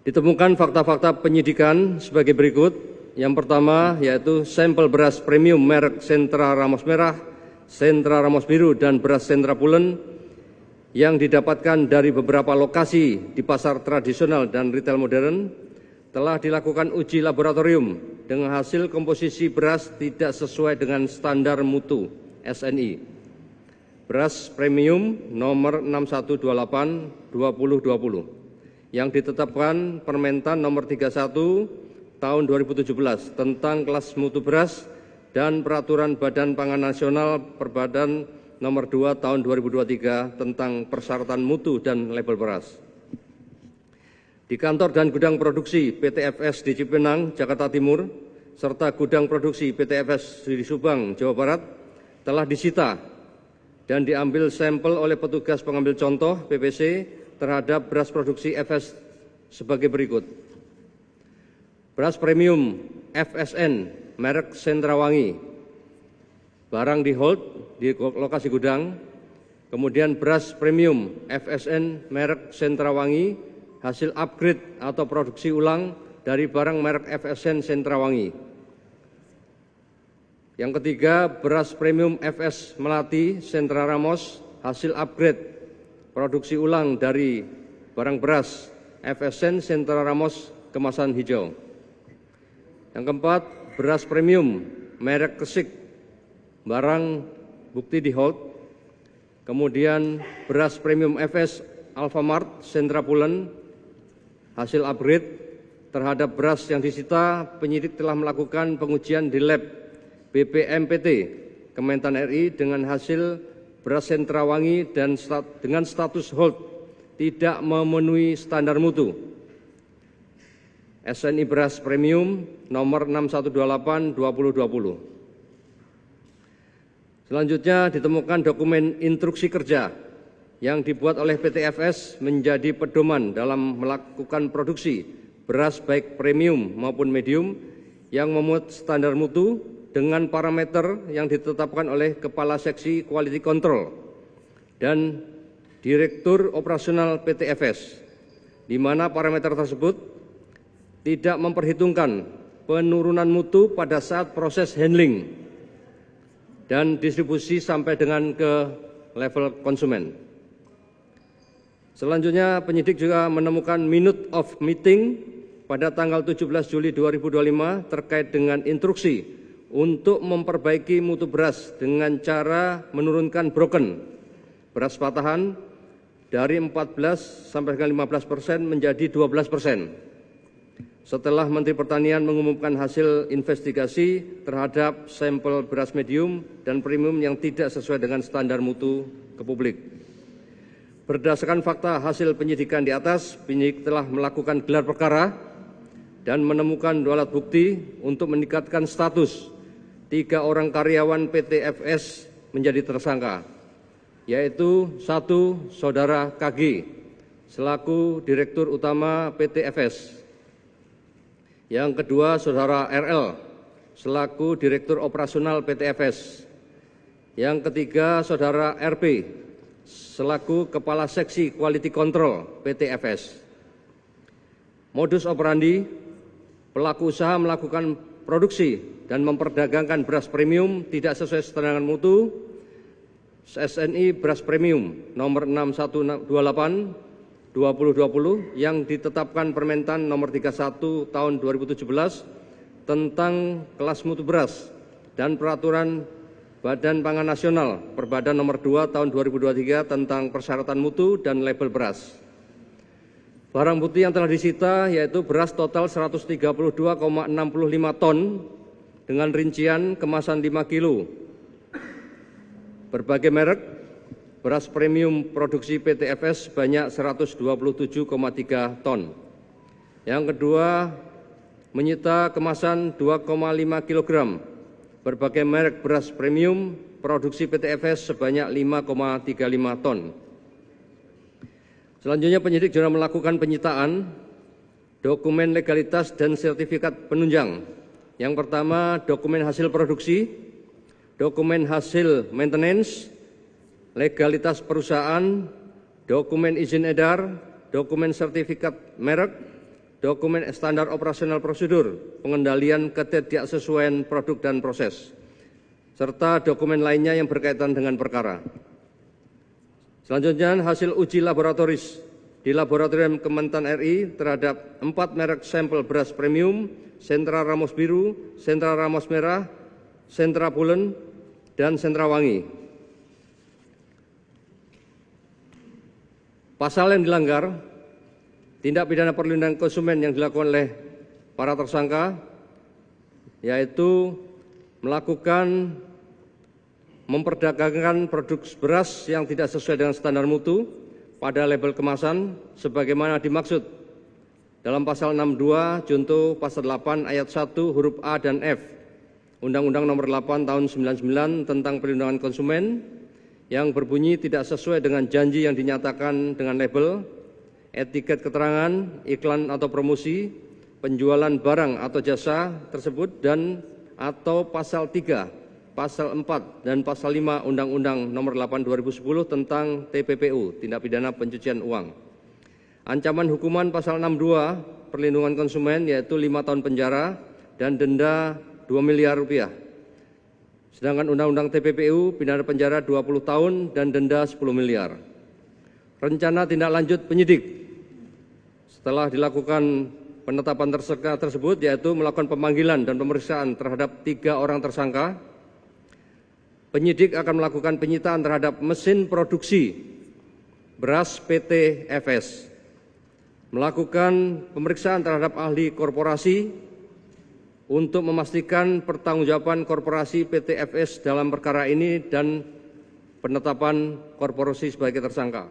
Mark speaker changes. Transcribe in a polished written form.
Speaker 1: Ditemukan fakta-fakta penyidikan sebagai berikut. Yang pertama yaitu sampel beras premium merek Sentra Ramos Merah, Sentra Ramos Biru, dan beras Sentra Pulen yang didapatkan dari beberapa lokasi di pasar tradisional dan retail modern telah dilakukan uji laboratorium dengan hasil komposisi beras tidak sesuai dengan standar mutu SNI. Beras premium nomor 6128/2020 yang ditetapkan Permentan nomor 31 tahun 2017 tentang kelas mutu beras dan Peraturan Badan Pangan Nasional Perbadan nomor 2 tahun 2023 tentang persyaratan mutu dan label beras. Di kantor dan gudang produksi PT FS di Cipinang, Jakarta Timur, serta gudang produksi PT FS di Subang, Jawa Barat telah disita dan diambil sampel oleh petugas pengambil contoh PPC terhadap beras produksi FS sebagai berikut. Beras premium FSN merek Sentrawangi, barang di hold di lokasi gudang. Kemudian beras premium FSN merek Sentrawangi, hasil upgrade atau produksi ulang dari barang merek FSN Sentrawangi. Yang ketiga, beras premium FS Melati Sentra Ramos, hasil upgrade produksi ulang dari barang beras FSN Sentra Ramos kemasan hijau. Yang keempat, beras premium merek Kesik, barang bukti di hold. Kemudian beras premium FS Alfamart Sentra Pulen, hasil upgrade terhadap beras yang disita, penyidik telah melakukan pengujian di lab BPMPT Kementan RI dengan hasil beras Sentrawangi dan dengan status hold tidak memenuhi standar mutu. SNI beras premium nomor 6128/2020. Selanjutnya ditemukan dokumen instruksi kerja yang dibuat oleh PT FS menjadi pedoman dalam melakukan produksi beras baik premium maupun medium yang memuat standar mutu dengan parameter yang ditetapkan oleh Kepala Seksi Quality Control dan Direktur Operasional PT FS, di mana parameter tersebut tidak memperhitungkan penurunan mutu pada saat proses handling dan distribusi sampai dengan ke level konsumen. Selanjutnya penyidik juga menemukan minute of meeting pada tanggal 17 Juli 2025 terkait dengan instruksi untuk memperbaiki mutu beras dengan cara menurunkan broken beras patahan dari 14 sampai dengan 15% menjadi 12%. Setelah Menteri Pertanian mengumumkan hasil investigasi terhadap sampel beras medium dan premium yang tidak sesuai dengan standar mutu ke publik. Berdasarkan fakta hasil penyidikan di atas, penyidik telah melakukan gelar perkara dan menemukan 2 alat bukti untuk meningkatkan status 3 orang karyawan PT FS menjadi tersangka, yaitu 1 Saudara KG selaku Direktur Utama PT FS. Yang kedua, Saudara RL selaku Direktur Operasional PT FS. Yang ketiga, Saudara RP selaku Kepala Seksi Quality Control PT FS. Modus operandi, pelaku usaha melakukan produksi dan memperdagangkan beras premium tidak sesuai standar mutu SNI beras premium nomor 6128/2020 yang ditetapkan Permentan nomor 31 tahun 2017 tentang kelas mutu beras dan Peraturan Badan Pangan Nasional Perbadan nomor 2 tahun 2023 tentang persyaratan mutu dan label beras. Barang bukti yang telah disita yaitu beras total 132,65 ton dengan rincian kemasan 5 kilo. Berbagai merek, beras premium produksi PT FS sebanyak 127,3 ton. Yang kedua, menyita kemasan 2,5 kg. Berbagai merek beras premium produksi PT FS sebanyak 5,35 ton. Selanjutnya penyidik juga melakukan penyitaan dokumen legalitas dan sertifikat penunjang. Yang pertama, dokumen hasil produksi, dokumen hasil maintenance, legalitas perusahaan, dokumen izin edar, dokumen sertifikat merek, dokumen standar operasional prosedur, pengendalian ketidaksesuaian produk dan proses, serta dokumen lainnya yang berkaitan dengan perkara. Selanjutnya, hasil uji laboratoris di Laboratorium Kementan RI terhadap 4 merek sampel beras premium, Sentra Ramos Biru, Sentra Ramos Merah, Sentra Pulen, dan Sentra Wangi. Pasal yang dilanggar, tindak pidana perlindungan konsumen yang dilakukan oleh para tersangka, yaitu melakukan memperdagangkan produk beras yang tidak sesuai dengan standar mutu pada label kemasan sebagaimana dimaksud dalam pasal 62 junto pasal 8 ayat 1 huruf A dan F Undang-Undang Nomor 8 Tahun 99 tentang Perlindungan Konsumen yang berbunyi tidak sesuai dengan janji yang dinyatakan dengan label, etiket keterangan, iklan atau promosi, penjualan barang atau jasa tersebut dan atau pasal 3, pasal 4 dan pasal 5 Undang-Undang Nomor 8 2010 tentang TPPU, tindak pidana pencucian uang. Ancaman hukuman pasal 62 perlindungan konsumen yaitu 5 tahun penjara dan denda 2 miliar rupiah. Sedangkan Undang-Undang TPPU pidana penjara 20 tahun dan denda 10 miliar. Rencana tindak lanjut penyidik setelah dilakukan penetapan tersangka tersebut yaitu melakukan pemanggilan dan pemeriksaan terhadap 3 orang tersangka. Penyidik akan melakukan penyitaan terhadap mesin produksi beras PT FS, melakukan pemeriksaan terhadap ahli korporasi untuk memastikan pertanggungjawaban korporasi PT FS dalam perkara ini dan penetapan korporasi sebagai tersangka.